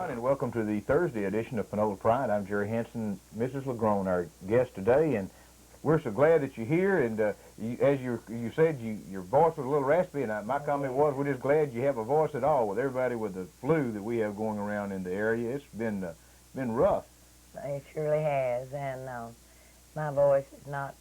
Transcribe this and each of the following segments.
everyone, and welcome to the Thursday edition of Panola Pride. I'm Jerry Hanson, Mrs. LaGrone, our guest today, and we're so glad that you're here. And as you said, your voice was a little raspy, and my comment was we're just glad you have a voice at all. With everybody with the flu that we have going around in the area, it's been rough. It surely has, and my voice is not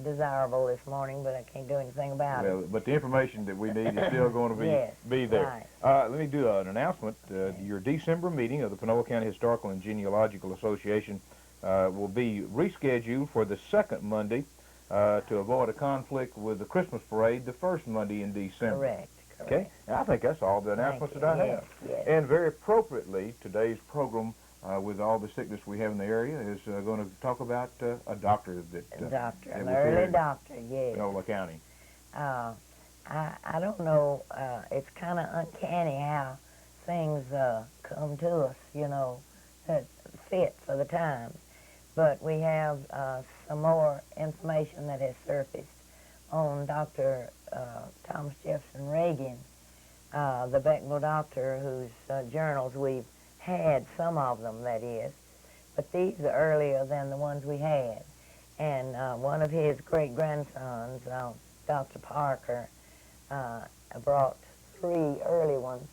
desirable this morning, but I can't do anything about it. But the information that we need is still going to be there. Right. Let me do an announcement. Your December meeting of the Panola County Historical and Genealogical Association will be rescheduled for the second Monday to avoid a conflict with the Christmas parade the first Monday in December. Correct. Okay, and I think that's all the announcements that I have. Yes. And very appropriately, today's program, with all the sickness we have in the area, is going to talk about a doctor An early doctor, yes. Panola County. I don't know, it's kind of uncanny how things come to us, you know, that fit for the times. But we have some more information that has surfaced on Dr. Thomas Jefferson Reagan, the Beckville doctor whose journals we've had, some of them, that is, but these are earlier than the ones we had. And one of his great-grandsons, Dr. Parker, brought 3 early ones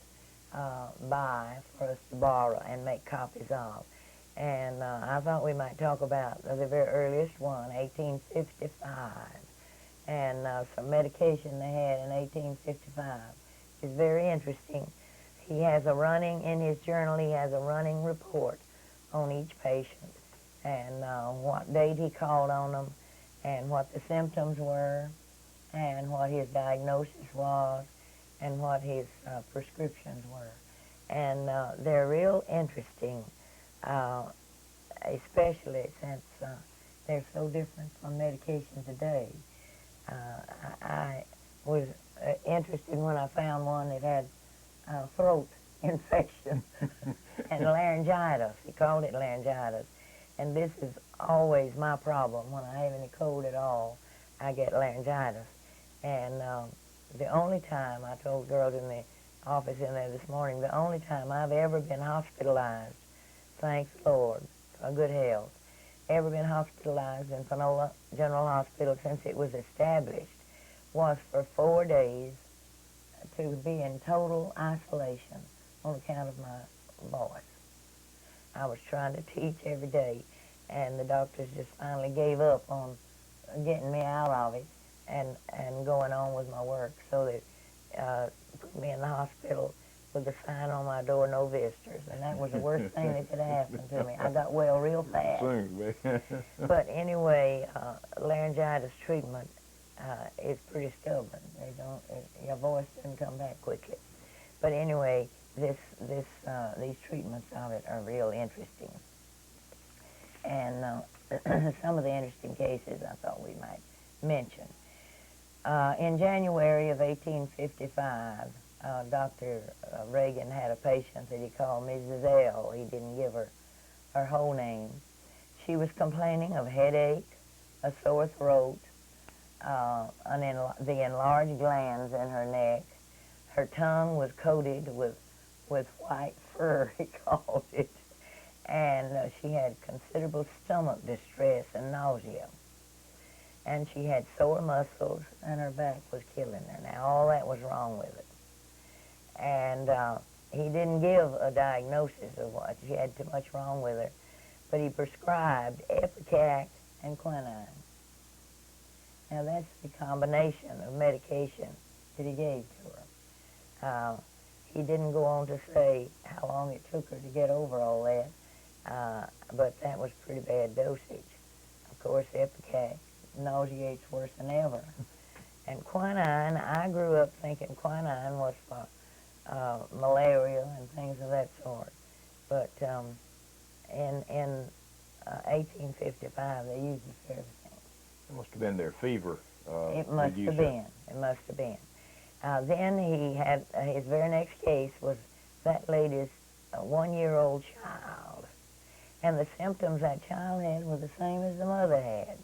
by for us to borrow and make copies of. And I thought we might talk about the very earliest one, 1855, and some medication they had in 1855. It's very interesting. He has in his journal, he has a running report on each patient, and what date he called on them, and what the symptoms were, and what his diagnosis was, and what his prescriptions were. And they're real interesting, especially since they're so different from medication today. I was interested when I found one that had throat infection and laryngitis. He called it laryngitis. And this is always my problem. When I have any cold at all, I get laryngitis. And the only time, I told girls in the office in there this morning, the only time I've ever been hospitalized, thanks Lord, for good health, ever been hospitalized in Panola General Hospital since it was established, was for 4 days to be in total isolation on account of my voice. I was trying to teach every day, and the doctors just finally gave up on getting me out of it and going on with my work, so they put me in the hospital with a sign on my door, no visitors, and that was the worst thing that could have happened to me. I got well real fast. But anyway, laryngitis treatment is pretty stubborn. Your voice doesn't come back quickly. But anyway, these treatments of it are real interesting. And some of the interesting cases I thought we might mention. In January of 1855, Dr. Reagan had a patient that he called Mrs. L. He didn't give her whole name. She was complaining of headache, a sore throat, the enlarged glands in her neck. Her tongue was coated with white fur, he called it, and she had considerable stomach distress and nausea. And she had sore muscles, and her back was killing her. Now, all that was wrong with it. And he didn't give a diagnosis of what she had too much wrong with her, but he prescribed Ipecac and quinine. Now, that's the combination of medication that he gave to her. He didn't go on to say how long it took her to get over all that, but that was pretty bad dosage. Of course, Ipecac nauseates worse than ever. And quinine, I grew up thinking quinine was for malaria and things of that sort. But in 1855, they used it for everything. It must have been their fever. It must have been. It must have been. Then he had, his very next case was that lady's 1-year-old child. And the symptoms that child had were the same as the mother had,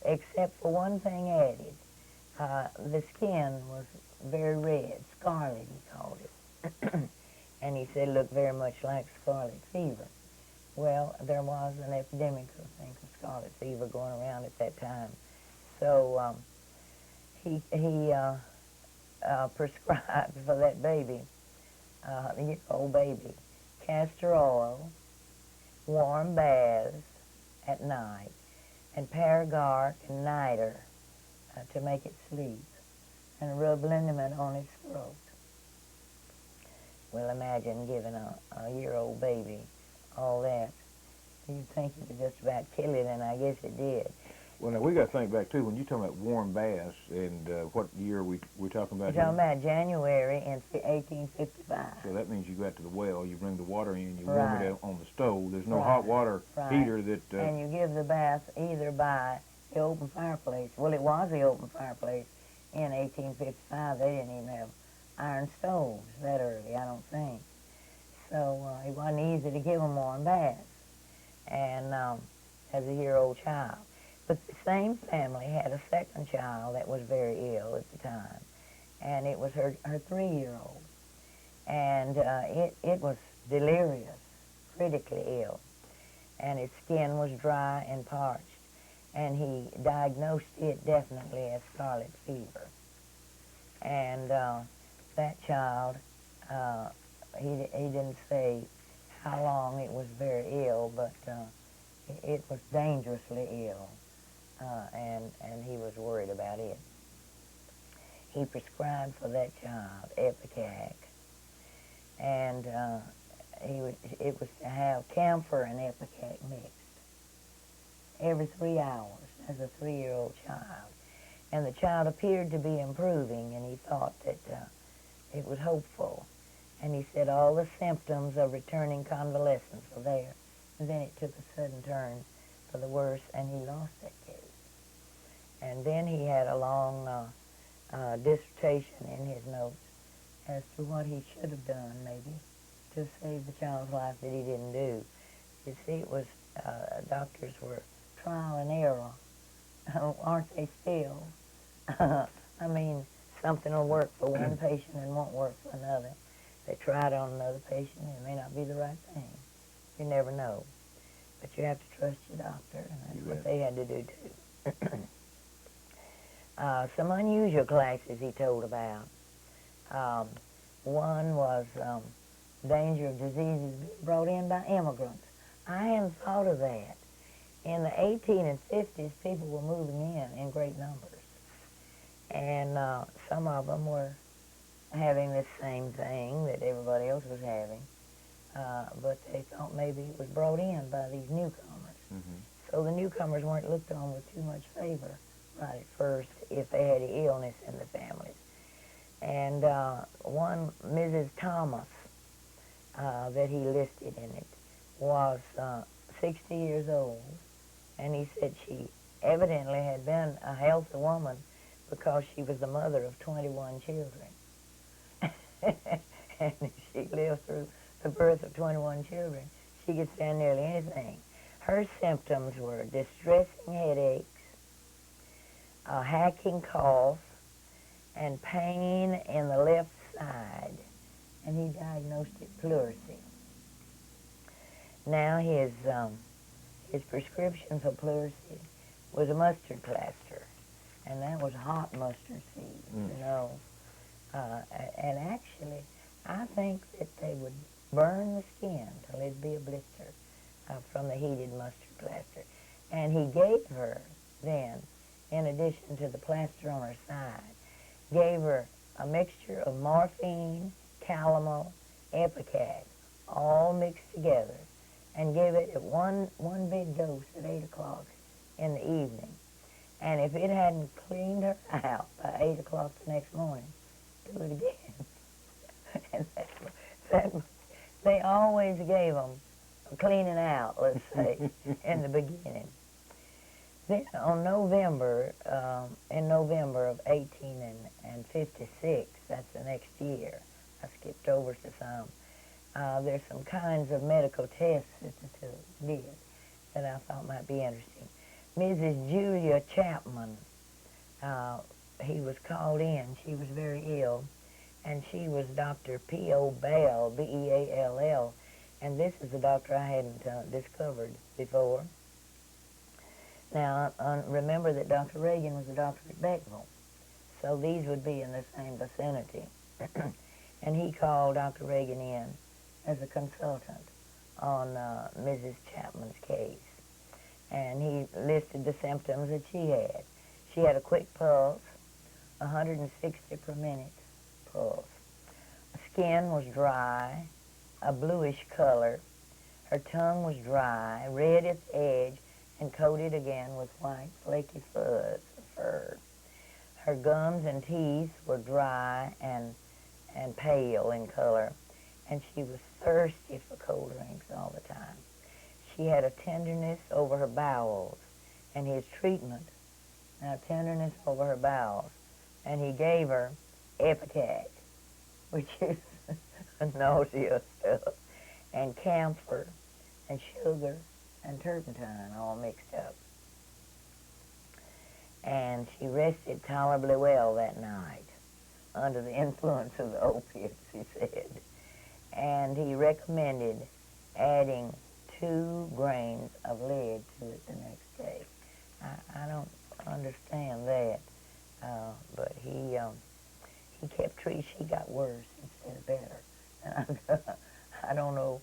except for one thing added. The skin was very red, scarlet, he called it. and he said it looked very much like scarlet fever. Well, there was an epidemic, I think, of scarlet fever going around at that time. So he prescribed for that baby, the year-old baby, castor oil, warm baths at night, and Paragark and niter to make it sleep, and rub liniment on its throat. Well, imagine giving a year-old baby all that. You'd think it would just about kill it, and I guess it did. Well, now, we got to think back, too, when you're talking about warm baths, and what year we're talking about We're talking about January in 1855. So that means you go out to the well, you bring the water in, you Right. warm it out on the stove. There's no Right. hot water Right. heater that... And you give the bath either by the open fireplace. Well, it was the open fireplace in 1855. They didn't even have iron stoves that early, I don't think. So it wasn't easy to give them warm baths, and as a year-old child. But the same family had a second child that was very ill at the time, and it was her 3-year-old. And it was delirious, critically ill, and its skin was dry and parched, and he diagnosed it definitely as scarlet fever. And that child, he didn't say how long it was very ill, but it was dangerously ill, and he was worried about it. He prescribed for that child Ipecac, and it was to have camphor and Ipecac mixed every 3 hours as a 3-year-old child. And the child appeared to be improving, and he thought that it was hopeful. And he said all the symptoms of returning convalescence were there. And then it took a sudden turn for the worse, and he lost that case. And then he had a long dissertation in his notes as to what he should have done, maybe, to save the child's life that he didn't do. You see, it was, doctors were trial and error. Aren't they still? I mean, something will work for one patient and won't work for another. They try it on another patient, and it may not be the right thing. You never know. But you have to trust your doctor, and that's what they had to do, too. Some unusual classes he told about. One was danger of diseases brought in by immigrants. I hadn't thought of that. In the 1850s, people were moving in great numbers. And some of them were having this same thing that everybody else was having, but they thought maybe it was brought in by these newcomers. Mm-hmm. So the newcomers weren't looked on with too much favor right at first if they had illness in the families. And one, Mrs. Thomas, that he listed in it, was 60 years old, and he said she evidently had been a healthy woman because she was the mother of 21 children. And if she lived through the birth of 21 children, she could stand nearly anything. Her symptoms were distressing headaches, a hacking cough, and pain in the left side, and he diagnosed it pleurisy. Now his prescription for pleurisy was a mustard plaster, and that was hot mustard seed, you know. And actually, I think that they would burn the skin till it'd be a blister from the heated mustard plaster. And he gave her then, in addition to the plaster on her side, gave her a mixture of morphine, calomel, Ipecac, all mixed together, and gave it at one big dose at 8 o'clock in the evening. And if it hadn't cleaned her out by 8 o'clock the next morning, do it again. And they always gave them a cleaning out, let's say, in the beginning. Then on in November of 1856, that's the next year, I skipped over to some, there's some kinds of medical tests that the two did that I thought might be interesting. Mrs. Julia Chapman, he was called in. She was very ill, and she was Dr. P.O. Bell, B-E-A-L-L, and this is a doctor I hadn't discovered before. Now, remember that Dr. Reagan was a doctor at Beckville, so these would be in the same vicinity. And he called Dr. Reagan in as a consultant on Mrs. Chapman's case. And he listed the symptoms that she had. She had a quick pulse, 160 per minute pulse. Skin was dry, a bluish color. Her tongue was dry, red at the edge, and coated again with white, flaky fuzz, fur. Her gums and teeth were dry and pale in color, and she was thirsty for cold drinks all the time. She had a tenderness over her bowels, and his treatment, now tenderness over her bowels, and he gave her Epicac, which is nausea stuff, and camphor, and sugar, and turpentine all mixed up. And she rested tolerably well that night under the influence of the opiates, he said. And he recommended adding 2 grains of lead to it the next day. I don't understand that, but he kept treating. She got worse instead of better. And I don't know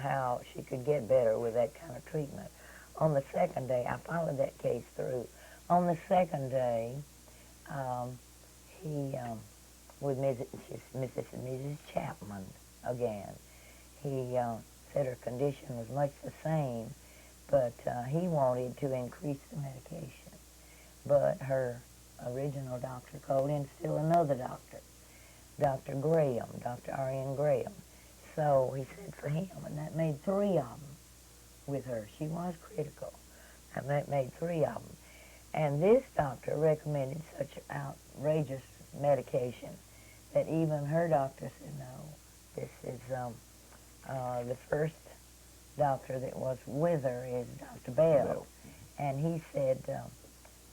how she could get better with that kind of treatment. On the second day, I followed that case through. On the second day, he, with Mrs. and Mrs. Chapman again, he said her condition was much the same, but he wanted to increase the medication. But her original doctor called in still another doctor, Dr. Graham, Dr. R.N. Graham. So he said for him, and that made 3 of them with her. She was critical, and that made 3 of them. And this doctor recommended such outrageous medication that even her doctor said, no, this is the first doctor that was with her is Dr. Bell. And he said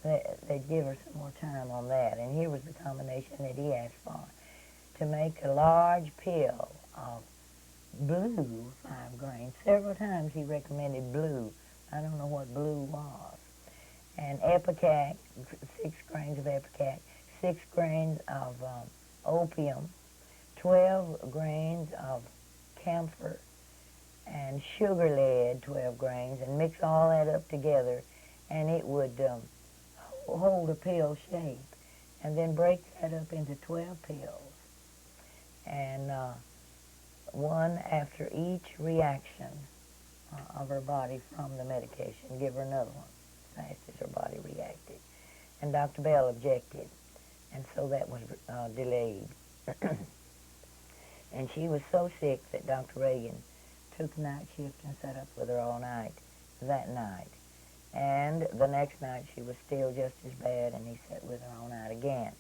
they'd give her some more time on that. And here was the combination that he asked for. To make a large pill of blue, 5 grains. Several times he recommended blue. I don't know what blue was. And Epicac, 6 grains of Epicac, 6 grains of opium, 12 grains of camphor, and sugar lead, 12 grains, and mix all that up together, and it would hold a pill shape, and then break that up into 12 pills, and one after each reaction of her body from the medication, give her another one, as fast as her body reacted. And Dr. Bell objected, and so that was delayed. And she was so sick that Dr. Reagan took night shift and sat up with her all night that night. And the next night she was still just as bad, and he sat with her all night again.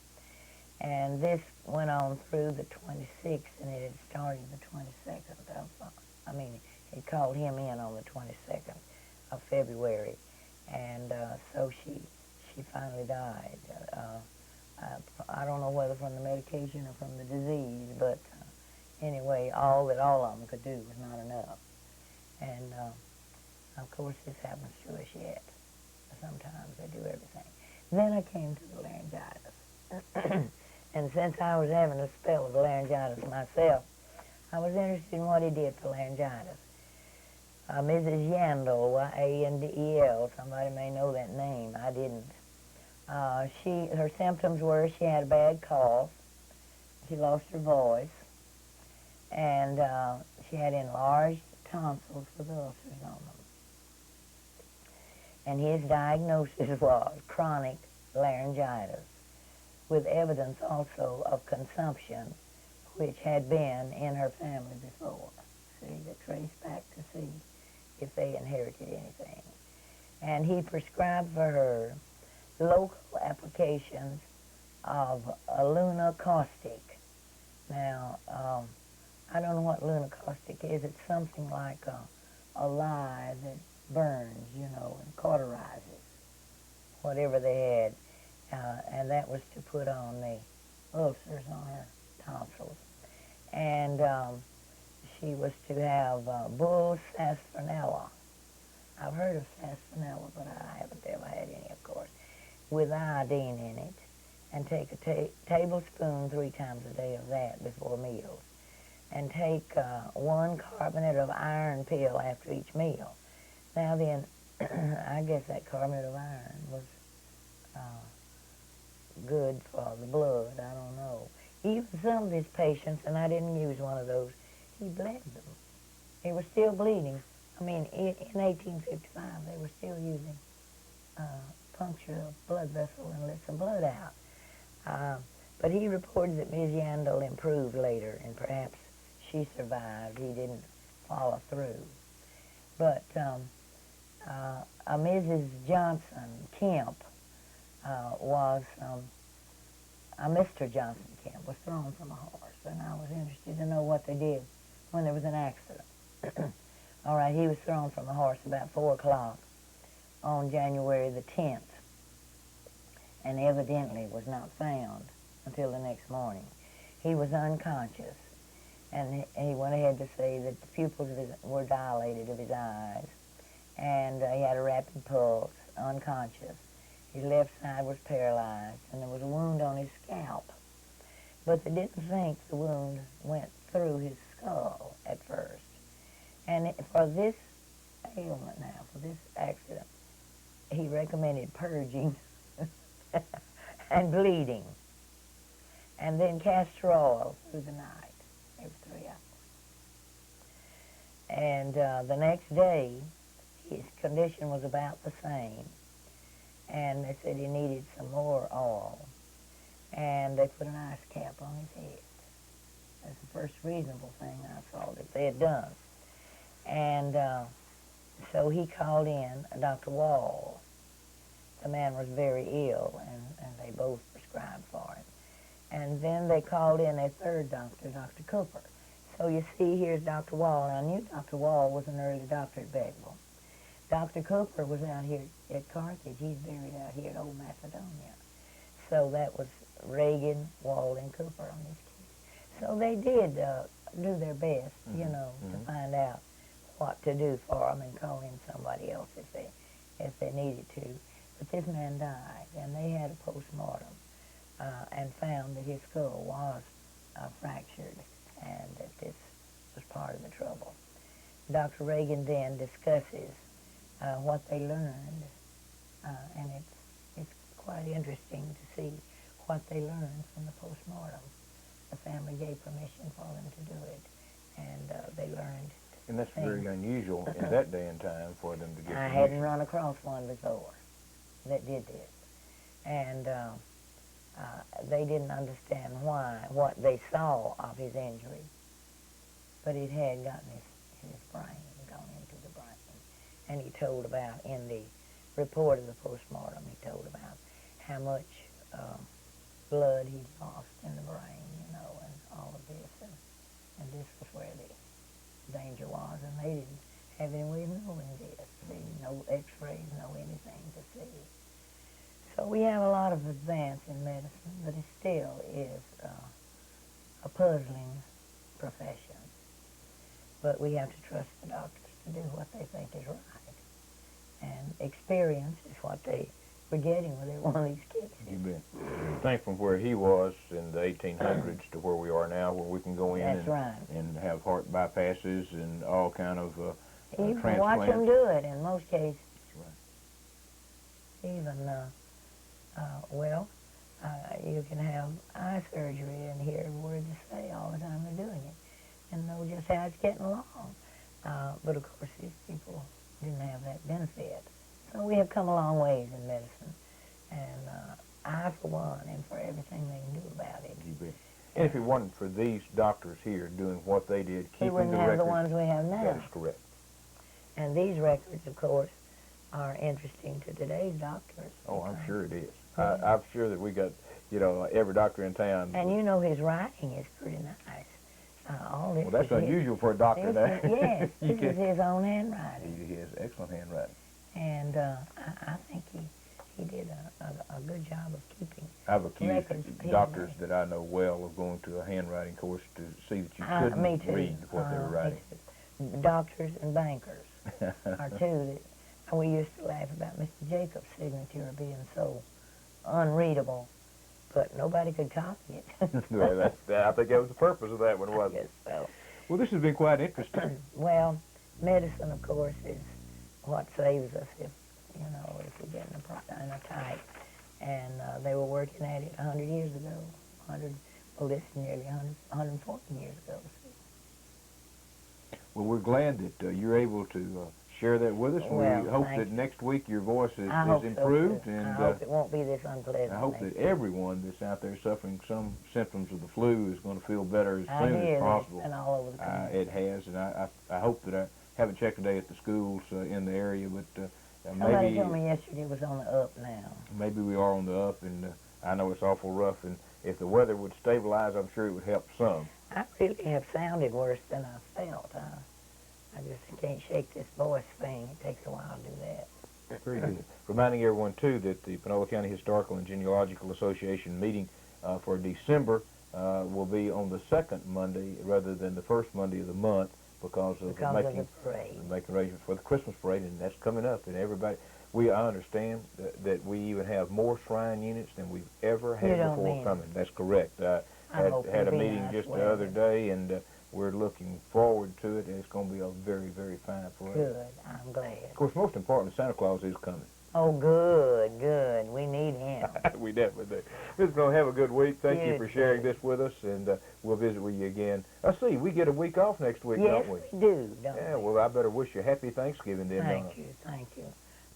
And this went on through the 26th, and it had started the 22nd of, he called him in on the 22nd of February. And so she finally died. I don't know whether from the medication or from the disease, but anyway, all of them could do was not enough. And of course, this happens to us yet. Sometimes they do everything. Then I came to the laryngitis. And since I was having a spell of laryngitis myself, I was interested in what he did for laryngitis. Mrs. Yandel, Y-A-N-D-E-L, somebody may know that name, I didn't. Her symptoms were she had a bad cough, she lost her voice, and she had enlarged tonsils with ulcers on them. And his diagnosis was chronic laryngitis, with evidence also of consumption, which had been in her family before. See, they trace back to see if they inherited anything. And he prescribed for her local applications of a Luna caustic. Now, I don't know what Luna caustic is. It's something like a lye that burns, and cauterizes whatever they had. And that was to put on the ulcers on her tonsils. And she was to have bull sarsaparilla. I've heard of sarsaparilla, but I haven't ever had any, of course, with iodine in it, and take a tablespoon 3 times a day of that before meals, and take 1 carbonate of iron pill after each meal. Now then, I guess that carbonate of iron was good for the blood, I don't know. Even some of his patients, and I didn't use one of those, he bled them. They were still bleeding. I mean, in 1855, they were still using puncture a blood vessel and let some blood out. But he reported that Ms. Yandel improved later, and perhaps she survived. He didn't follow through. But Mrs. Johnson Kemp was, Mr. Johnson Kemp was thrown from a horse, and I was interested to know what they did when there was an accident. All right, he was thrown from a horse about 4 o'clock on January the 10th, and evidently was not found until the next morning. He was unconscious, and he went ahead to say that the pupils were dilated of his eyes, and he had a rapid pulse, unconscious. His left side was paralyzed, and there was a wound on his scalp. But they didn't think the wound went through his skull at first. And for this ailment now, for this accident, he recommended purging and bleeding, and then castor oil through the night, every 3 hours. And the next day, his condition was about the same, and they said he needed some more oil, and they put an ice cap on his head. That's the first reasonable thing I saw that they had done. And so he called in Dr. Wall. The man was very ill, and they both prescribed for him. And then they called in a third doctor, Dr. Cooper. So you see, here's Dr. Wall. And I knew Dr. Wall was an early doctor at Beckville. Dr. Cooper was out here at Carthage. He's buried out here at Old Macedonia. So that was Reagan, Wall, and Cooper on this case. So they did do their best, you know, to find out what to do for him and call in somebody else if they needed to. But this man died, and they had a postmortem and found that his skull was fractured, and that this was part of the trouble. Dr. Reagan then discusses what they learned, and it's quite interesting to see what they learned from the postmortem. The family gave permission for them to do it, and they learned. And that's very unusual in that day and time for them to get I permission. hadn't run across one before that did this. And they didn't understand what they saw of his injury, but it had gotten his brain, gone into the brain. And he told about, in the report of the postmortem, he told about how much blood he'd lost in the brain, you know, and all of this. And this was where the danger was, and they didn't have any way of knowing this. No x-rays, no anything to see. So we have a lot of advance in medicine, but it still is a puzzling profession. But we have to trust the doctors to do what they think is right. And experience is what they were getting with every one of these cases. You bet. Think from where he was in the 1800s to where we are now, where we can go in and have heart bypasses and all kind of you transplants. can watch them do it in most cases. That's right. Even, you can have eye surgery and hear words to say all the time they're doing it and know just how it's getting along. But of course, these people didn't have that benefit. So we have come a long ways in medicine, and I, for one, am for everything they can do about it. You bet. And if it wasn't for these doctors here doing what they did, keeping the records... We wouldn't have the ones we have now. That is correct. And these records, of course, are interesting to today's doctors. Oh, I'm sure it is. I'm sure that we got, you know, every doctor in town. And you know his writing is pretty nice. All this well, that's unusual for a doctor now. Yes, this is his own handwriting. He has excellent handwriting. And I think he did a good job of keeping. I've accused records of his doctors name. that I know well of going to a handwriting course to see that you Me couldn't too. read what they were writing. Doctors and bankers are two that, and we used to laugh about Mr. Jacobs' signature being so unreadable, but nobody could copy it. Well, I think that was the purpose of that one, I wasn't guess it? so. Well, this has been quite interesting. Well, medicine, of course, is what saves us if we get in a tight. And they were working at it 100 years ago. This is nearly 140 years ago. Well, we're glad that you're able to share that with us. Well, We hope thank that you. next week your voice is I improved, hope so, too. and I hope it won't be this unpleasant. I hope next that week. everyone that's out there suffering some symptoms of the flu is going to feel better as I soon hear as that possible. it's been all over the country. It has, and I hope that I haven't checked today at the schools in the area, but Somebody told me yesterday it was on the up now. maybe we are on the up, and I know it's awful rough, and if the weather would stabilize, I'm sure it would help some. I really have sounded worse than I felt. I just can't shake this voice thing. It takes a while to do that. Very good. Reminding everyone, too, that the Panola County Historical and Genealogical Association meeting for December will be on the second Monday rather than the first Monday of the month because of Because making of the parade. arrangements for the Christmas parade, and that's coming up. And everybody, I understand that we even have more shrine units than we've ever had You don't before mean coming. That's correct. I hope had a it'll be meeting nice just the weather. other day, and we're looking forward to it, and it's going to be a very, very fine parade. Good. I'm glad. Of course, most importantly, Santa Claus is coming. Oh, good, good. We need him. We definitely do. Ms. Brown, have a good week. Thank you You for sharing too. this with us, and we'll visit with you again. I see, we get a week off next week, Yes, don't we? we do, don't Yeah, we? well, I better wish you a happy Thanksgiving then, don't I? Thank you.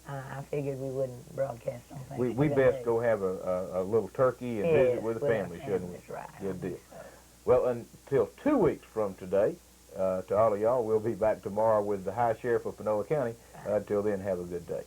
I figured we wouldn't broadcast on Thanksgiving. We best Day. go have a little turkey and visit with the our family, shouldn't we? That's right. Good deal. So, Well, until 2 weeks from today, to all of y'all, we'll be back tomorrow with the High Sheriff of Panola County. Until then, have a good day.